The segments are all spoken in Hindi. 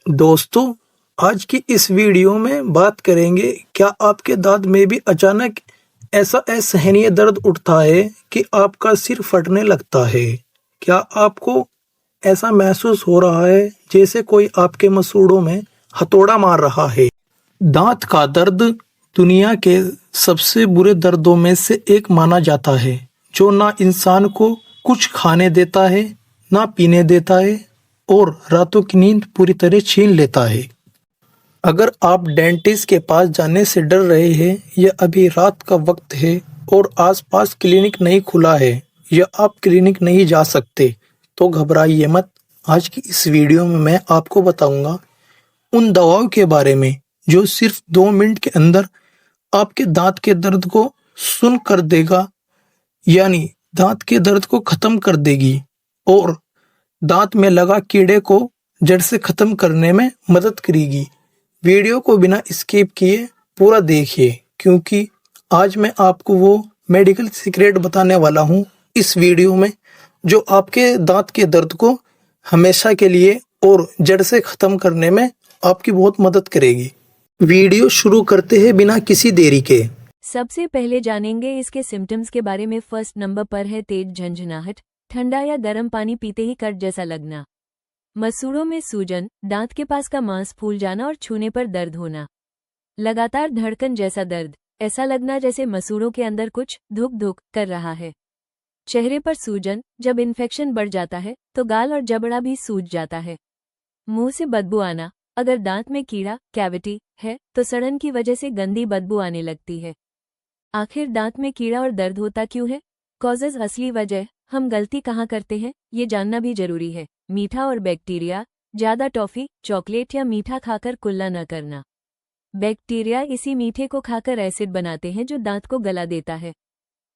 दोस्तों, आज की इस वीडियो में बात करेंगे क्या आपके दांत में भी अचानक ऐसा असहनीय दर्द उठता है कि आपका सिर फटने लगता है। क्या आपको ऐसा महसूस हो रहा है जैसे कोई आपके मसूड़ों में हथौड़ा मार रहा है। दांत का दर्द दुनिया के सबसे बुरे दर्दों में से एक माना जाता है, जो ना इंसान को कुछ खाने देता है, ना पीने देता है और रातों की नींद पूरी तरह छीन लेता है। अगर आप डेंटिस्ट के पास जाने से डर रहे हैं या अभी रात का वक्त है और आसपास क्लिनिक नहीं खुला है या आप क्लिनिक नहीं जा सकते, तो घबराइए मत। आज की इस वीडियो में मैं आपको बताऊंगा उन दवाओं के बारे में जो सिर्फ 2 मिनट के अंदर आपके दांत के दर्द को सुन कर देगा, यानी दांत के दर्द को खत्म कर देगी और दांत में लगा कीड़े को जड़ से खत्म करने में मदद करेगी। वीडियो को बिना स्किप किए पूरा देखिए, क्योंकि आज मैं आपको वो मेडिकल सीक्रेट बताने वाला हूँ इस वीडियो में जो आपके दांत के दर्द को हमेशा के लिए और जड़ से खत्म करने में आपकी बहुत मदद करेगी। वीडियो शुरू करते हैं बिना किसी देरी के। सबसे पहले जानेंगे इसके सिम्टम्स के बारे में। फर्स्ट नंबर पर है तेज झंझनाहट, ठंडा या गर्म पानी पीते ही कट जैसा लगना, मसूड़ों में सूजन, दांत के पास का मांस फूल जाना और छूने पर दर्द होना, लगातार धड़कन जैसा दर्द, ऐसा लगना जैसे मसूड़ों के अंदर कुछ धुक धुक कर रहा है, चेहरे पर सूजन, जब इन्फेक्शन बढ़ जाता है तो गाल और जबड़ा भी सूज जाता है, मुंह से बदबू आना, अगर दांत में कीड़ा कैविटी है तो सड़न की वजह से गंदी बदबू आने लगती है। आखिर दांत में कीड़ा और दर्द होता क्यों है? कॉजेज, असली वजह, हम गलती कहाँ करते हैं ये जानना भी जरूरी है। मीठा और बैक्टीरिया, ज्यादा टॉफी, चॉकलेट या मीठा खाकर कुल्ला न करना। बैक्टीरिया इसी मीठे को खाकर एसिड बनाते हैं जो दांत को गला देता है।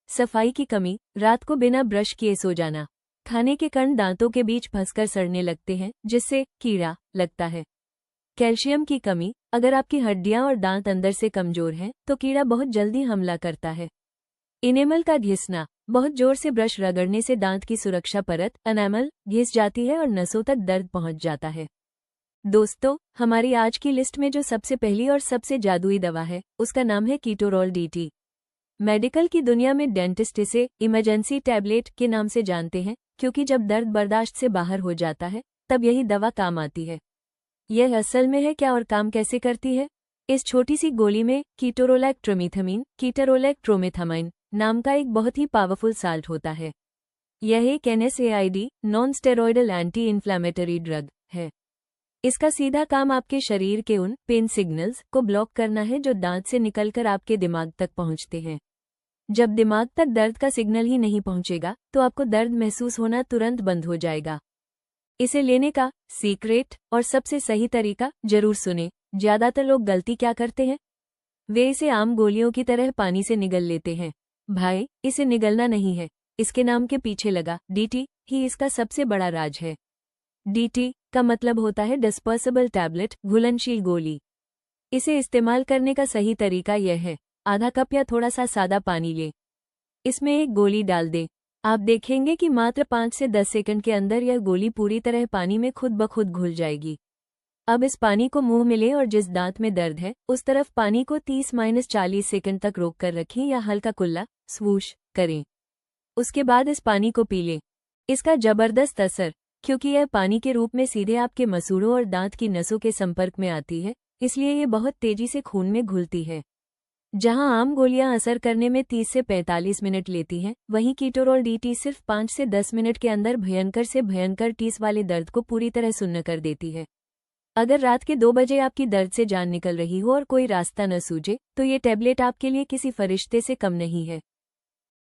सफाई की कमी, रात को बिना ब्रश किए सो जाना, खाने के कण दांतों के बीच फंसकर सड़ने लगते हैं जिससे कीड़ा लगता है। कैल्शियम की कमी, अगर आपकी हड्डियां और दांत अंदर से कमजोर हैं तो कीड़ा बहुत जल्दी हमला करता है। इनेमल का घिसना, बहुत जोर से ब्रश रगड़ने से दांत की सुरक्षा परत एनामल घिस जाती है और नसों तक दर्द पहुंच जाता है। दोस्तों, हमारी आज की लिस्ट में जो सबसे पहली और सबसे जादुई दवा है उसका नाम है कीटोरोल DT। मेडिकल की दुनिया में डेंटिस्ट इसे इमरजेंसी टैबलेट के नाम से जानते हैं, क्योंकि जब दर्द बर्दाश्त से बाहर हो जाता है तब यही दवा काम आती है। यह असल में है क्या और काम कैसे करती है? इस छोटी सी गोली में कीटोरोलैक ट्रोमिथामीन, कीटोरोलैक ट्रोमेथामाइन नाम का एक बहुत ही पावरफुल साल्ट होता है। यह एक NSAID non steroidal anti inflammatory drug है। इसका सीधा काम आपके शरीर के उन पेन सिग्नल्स को ब्लॉक करना है जो दांत से निकलकर आपके दिमाग तक पहुंचते हैं। जब दिमाग तक दर्द का सिग्नल ही नहीं पहुंचेगा तो आपको दर्द महसूस होना तुरंत बंद हो जाएगा। इसे लेने का सीक्रेट और सबसे सही तरीका जरूर सुने। ज्यादातर लोग गलती क्या करते हैं? वे इसे आम गोलियों की तरह पानी से निगल लेते हैं। भाई, इसे निगलना नहीं है, इसके नाम के पीछे लगा DT ही इसका सबसे बड़ा राज है। DT का मतलब होता है डिस्पर्सिबल टैबलेट, घुलनशील गोली। इसे इस्तेमाल करने का सही तरीका यह है, आधा कप या थोड़ा सा सादा पानी ले, इसमें एक गोली डाल दे। आप देखेंगे कि मात्र 5 से 10 सेकंड के अंदर यह गोली पूरी तरह पानी में खुद ब खुद घुल जाएगी। अब इस पानी को मुंह में लें और जिस दांत में दर्द है उस तरफ पानी को 30-40 सेकंड तक रोक कर रखें या हल्का कुल्ला स्वूश करें। उसके बाद इस पानी को पी लें। इसका जबरदस्त असर, क्योंकि यह पानी के रूप में सीधे आपके मसूड़ों और दांत की नसों के संपर्क में आती है, इसलिए ये बहुत तेजी से खून में घुलती है। जहां आम गोलियां असर करने में 30 से 45 मिनट लेती हैं, वहीं कीटोरोल DT सिर्फ 5 से 10 मिनट के अंदर भयंकर से भयंकर टीस वाले दर्द को पूरी तरह सुन्न कर देती है। अगर रात के 2 बजे आपकी दर्द से जान निकल रही हो और कोई रास्ता न सूझे तो ये टैबलेट आपके लिए किसी फरिश्ते से कम नहीं है।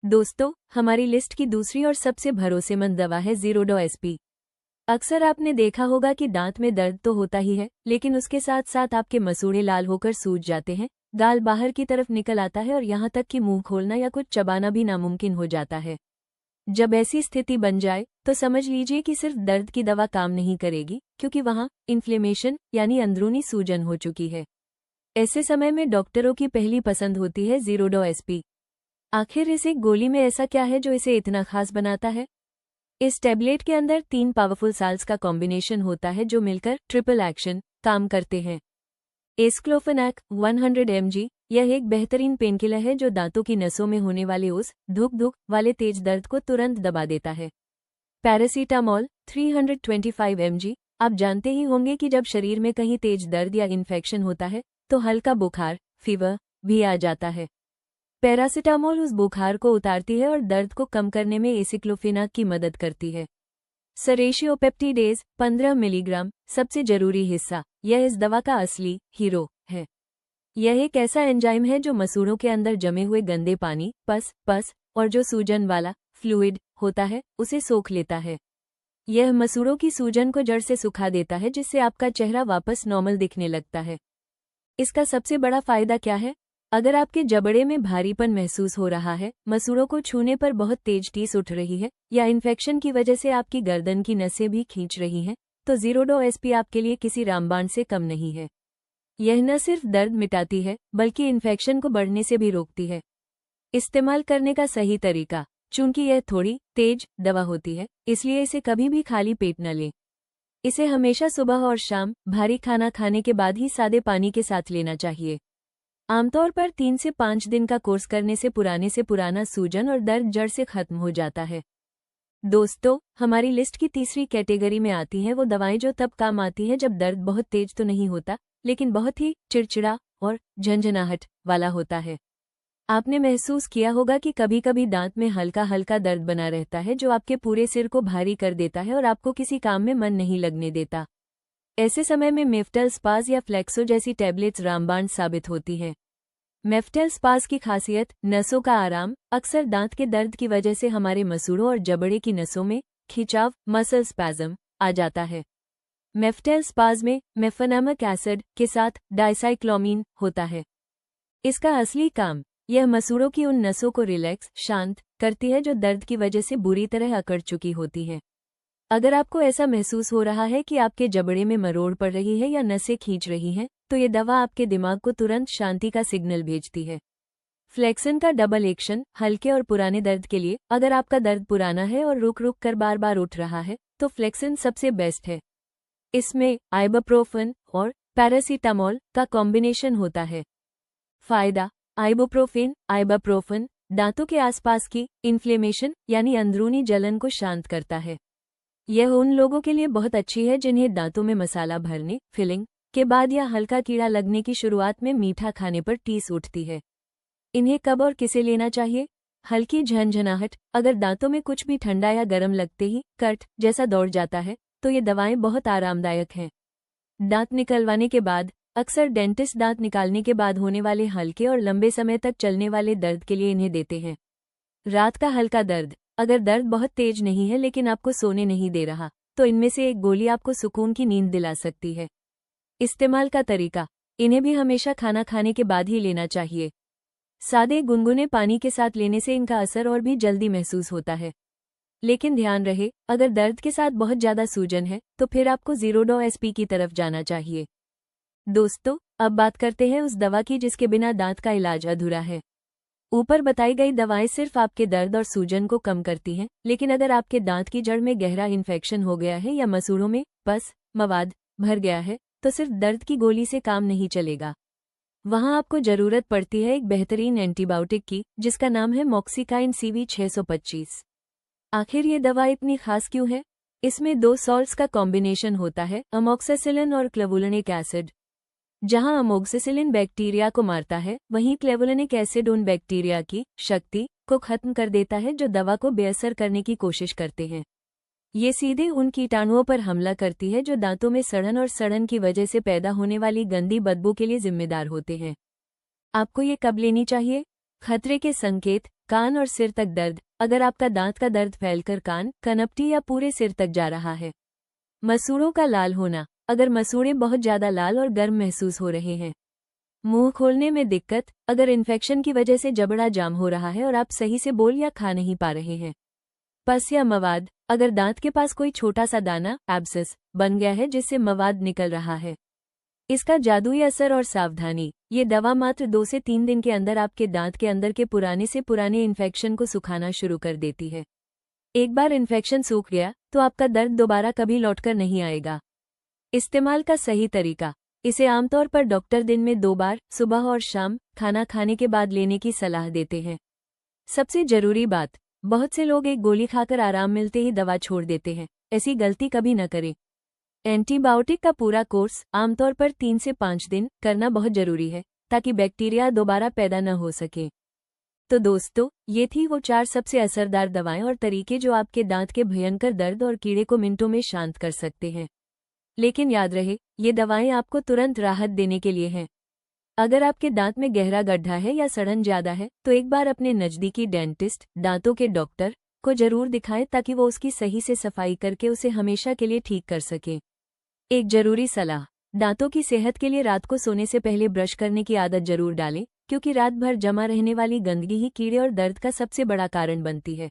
दोस्तों, हमारी लिस्ट की दूसरी और सबसे भरोसेमंद दवा है ज़ीरोडो SP। अक्सर आपने देखा होगा कि दांत में दर्द तो होता ही है, लेकिन उसके साथ साथ आपके मसूड़े लाल होकर सूज जाते हैं, गाल बाहर की तरफ निकल आता है और यहाँ तक कि मुंह खोलना या कुछ चबाना भी नामुमकिन हो जाता है। जब ऐसी स्थिति बन जाए तो समझ लीजिए कि सिर्फ दर्द की दवा काम नहीं करेगी, क्योंकि वहाँ इन्फ्लेमेशन यानी अंदरूनी सूजन हो चुकी है। ऐसे समय में डॉक्टरों की पहली पसंद होती है ज़ीरोडो SP। आखिर इस एक गोली में ऐसा क्या है जो इसे इतना खास बनाता है? इस टैबलेट के अंदर 3 पावरफुल साल्ट्स का कॉम्बिनेशन होता है जो मिलकर ट्रिपल एक्शन काम करते हैं। एस्क्लोफेनैक 100 mg, यह एक बेहतरीन पेनकिलर है जो दांतों की नसों में होने वाले उस धुक वाले तेज दर्द को तुरंत दबा देता है। पैरासीटामोल 325 mg, आप जानते ही होंगे कि जब शरीर में कहीं तेज दर्द या इन्फेक्शन होता है तो हल्का बुखार फीवर भी आ जाता है। पैरासीटामोल उस बुखार को उतारती है और दर्द को कम करने में एसिक्लोफेनाक की मदद करती है। सरेशियोपेप्टिडेज 15 मिलीग्राम, सबसे जरूरी हिस्सा, यह इस दवा का असली हीरो है। यह एक ऐसा एंजाइम है जो मसूड़ों के अंदर जमे हुए गंदे पानी पस और जो सूजन वाला फ्लूइड होता है उसे सोख लेता है। यह मसूड़ों की सूजन को जड़ से सुखा देता है जिससे आपका चेहरा वापस नॉर्मल दिखने लगता है। इसका सबसे बड़ा फायदा क्या है? अगर आपके जबड़े में भारीपन महसूस हो रहा है, मसूड़ों को छूने पर बहुत तेज टीस उठ रही है या इन्फेक्शन की वजह से आपकी गर्दन की नसें भी खींच रही हैं, तो ज़ीरोडो एसपी आपके लिए किसी रामबाण से कम नहीं है। यह न सिर्फ दर्द मिटाती है बल्कि इन्फेक्शन को बढ़ने से भी रोकती है। इस्तेमाल करने का सही तरीका, चूंकि यह थोड़ी तेज दवा होती है इसलिए इसे कभी भी खाली पेट न लें। इसे हमेशा सुबह और शाम भारी खाना खाने के बाद ही सादे पानी के साथ लेना चाहिए। आमतौर पर 3 से 5 दिन का कोर्स करने से पुराना सूजन और दर्द जड़ से खत्म हो जाता है। दोस्तों, हमारी लिस्ट की तीसरी कैटेगरी में आती हैं वो दवाएं जो तब काम आती हैं जब दर्द बहुत तेज तो नहीं होता लेकिन बहुत ही चिड़चिड़ा और झंझनाहट वाला होता है। आपने महसूस किया होगा कि कभी कभी दांत में हल्का हल्का दर्द बना रहता है जो आपके पूरे सिर को भारी कर देता है और आपको किसी काम में मन नहीं लगने देता। ऐसे समय में मेफ्टल स्पाज या फ्लेक्सो जैसी टैबलेट्स रामबाण साबित होती हैं। मेफ्टल स्पाज की खासियत नसों का आराम, अक्सर दांत के दर्द की वजह से हमारे मसूड़ों और जबड़े की नसों में खिंचाव मसल स्पैज़म आ जाता है। मेफ्टल स्पाज में मेफेनामिक एसिड के साथ डाइसाइक्लोमीन होता है। इसका असली काम, यह मसूड़ों की उन नसों को रिलैक्स शांत करती है जो दर्द की वजह से बुरी तरह अकड़ चुकी होती हैं। अगर आपको ऐसा महसूस हो रहा है कि आपके जबड़े में मरोड़ पड़ रही है या नसें खींच रही हैं, तो ये दवा आपके दिमाग को तुरंत शांति का सिग्नल भेजती है। फ्लेक्सन का डबल एक्शन, हल्के और पुराने दर्द के लिए, अगर आपका दर्द पुराना है और रुक रुक कर बार बार उठ रहा है तो फ्लेक्सन सबसे बेस्ट है। इसमें आइबुप्रोफेन और पैरासीटामोल का कॉम्बिनेशन होता है। फायदा, आइबुप्रोफेन दांतों के आसपास की इन्फ्लेमेशन यानी अंदरूनी जलन को शांत करता है। यह उन लोगों के लिए बहुत अच्छी है जिन्हें दांतों में मसाला भरने फिलिंग के बाद या हल्का कीड़ा लगने की शुरुआत में मीठा खाने पर टीस उठती है। इन्हें कब और किसे लेना चाहिए? हल्की झनझनाहट, अगर दांतों में कुछ भी ठंडा या गर्म लगते ही कट जैसा दौड़ जाता है तो ये दवाएं बहुत आरामदायक हैं। दांत निकलवाने के बाद, अक्सर डेंटिस्ट दांत निकालने के बाद होने वाले हल्के और लंबे समय तक चलने वाले दर्द के लिए इन्हें देते हैं। रात का हल्का दर्द, अगर दर्द बहुत तेज नहीं है लेकिन आपको सोने नहीं दे रहा तो इनमें से एक गोली आपको सुकून की नींद दिला सकती है। इस्तेमाल का तरीका, इन्हें भी हमेशा खाना खाने के बाद ही लेना चाहिए। सादे गुनगुने पानी के साथ लेने से इनका असर और भी जल्दी महसूस होता है। लेकिन ध्यान रहे, अगर दर्द के साथ बहुत ज्यादा सूजन है तो फिर आपको ज़ीरोडो एसपी की तरफ जाना चाहिए। दोस्तों, अब बात करते हैं उस दवा की जिसके बिना दांत का इलाज अधूरा है। ऊपर बताई गई दवाएं सिर्फ आपके दर्द और सूजन को कम करती हैं, लेकिन अगर आपके दांत की जड़ में गहरा इन्फेक्शन हो गया है या मसूड़ों में पस मवाद भर गया है तो सिर्फ दर्द की गोली से काम नहीं चलेगा। वहां आपको जरूरत पड़ती है एक बेहतरीन एंटीबायोटिक की जिसका नाम है मॉक्सिकाइन CV 625। आखिर ये दवा इतनी खास क्यों है? इसमें 2 सॉल्ट्स का कॉम्बिनेशन होता है, अमोक्सिसिलिन और क्लेवुलिनिक एसिड। जहां अमोक्सिसिलिन बैक्टीरिया को मारता है, वहीं क्लेवुलिनिक एसिड उन बैक्टीरिया की शक्ति को खत्म कर देता है जो दवा को बेअसर करने की कोशिश करते हैं। ये सीधे उन कीटाणुओं पर हमला करती है जो दांतों में सड़न और सड़न की वजह से पैदा होने वाली गंदी बदबू के लिए जिम्मेदार होते हैं। आपको ये कब लेनी चाहिए? खतरे के संकेत, कान और सिर तक दर्द, अगर आपका दांत का दर्द फैलकर कान, कनपटी या पूरे सिर तक जा रहा है। मसूड़ों का लाल होना, अगर मसूड़े बहुत ज्यादा लाल और गर्म महसूस हो रहे हैं। मुंह खोलने में दिक्कत, अगर इन्फेक्शन की वजह से जबड़ा जाम हो रहा है और आप सही से बोल या खा नहीं पा रहे हैं। पस या मवाद, अगर दांत के पास कोई छोटा सा दाना एब्सेस बन गया है जिससे मवाद निकल रहा है। इसका जादुई असर और सावधानी, ये दवा मात्र 2 से 3 दिन के अंदर आपके दांत के अंदर के पुराने से पुराने इन्फेक्शन को सुखाना शुरू कर देती है। एक बार इन्फेक्शन सूख गया तो आपका दर्द दोबारा कभी लौटकर नहीं आएगा। इस्तेमाल का सही तरीका। इसे आमतौर पर डॉक्टर दिन में 2 बार, सुबह और शाम, खाना खाने के बाद लेने की सलाह देते हैं। सबसे जरूरी बात, बहुत से लोग एक गोली खाकर आराम मिलते ही दवा छोड़ देते हैं। ऐसी गलती कभी न करें। एंटीबायोटिक का पूरा कोर्स आमतौर पर 3 से 5 दिन करना बहुत जरूरी है, ताकि बैक्टीरिया दोबारा पैदा न हो सके। तो दोस्तों, ये थी वो 4 सबसे असरदार दवाएं और तरीके जो आपके दांत के भयंकर दर्द और कीड़े को मिनटों में शांत कर सकते हैं। लेकिन याद रहे, ये दवाएं आपको तुरंत राहत देने के लिए हैं। अगर आपके दांत में गहरा गड्ढा है या सड़न ज्यादा है, तो एक बार अपने नजदीकी डेंटिस्ट, दांतों के डॉक्टर को जरूर दिखाएं, ताकि वो उसकी सही से सफाई करके उसे हमेशा के लिए ठीक कर सके। एक जरूरी सलाह, दांतों की सेहत के लिए रात को सोने से पहले ब्रश करने की आदत जरूर डालें, क्योंकि रात भर जमा रहने वाली गंदगी ही कीड़े और दर्द का सबसे बड़ा कारण बनती है।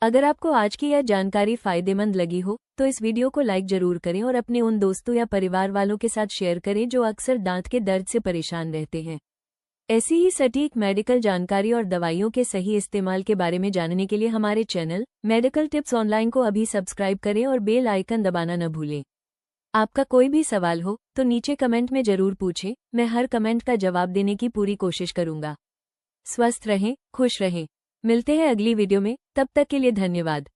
अगर आपको आज की यह जानकारी फायदेमंद लगी हो, तो इस वीडियो को लाइक जरूर करें और अपने उन दोस्तों या परिवार वालों के साथ शेयर करें जो अक्सर दांत के दर्द से परेशान रहते हैं। ऐसी ही सटीक मेडिकल जानकारी और दवाइयों के सही इस्तेमाल के बारे में जानने के लिए हमारे चैनल मेडिकल टिप्स ऑनलाइन को अभी सब्सक्राइब करें और बेल आइकन दबाना न भूलें। आपका कोई भी सवाल हो तो नीचे कमेंट में जरूर पूछें, मैं हर कमेंट का जवाब देने की पूरी कोशिश करूंगा। स्वस्थ रहें, खुश रहें। मिलते हैं अगली वीडियो में, तब तक के लिए धन्यवाद।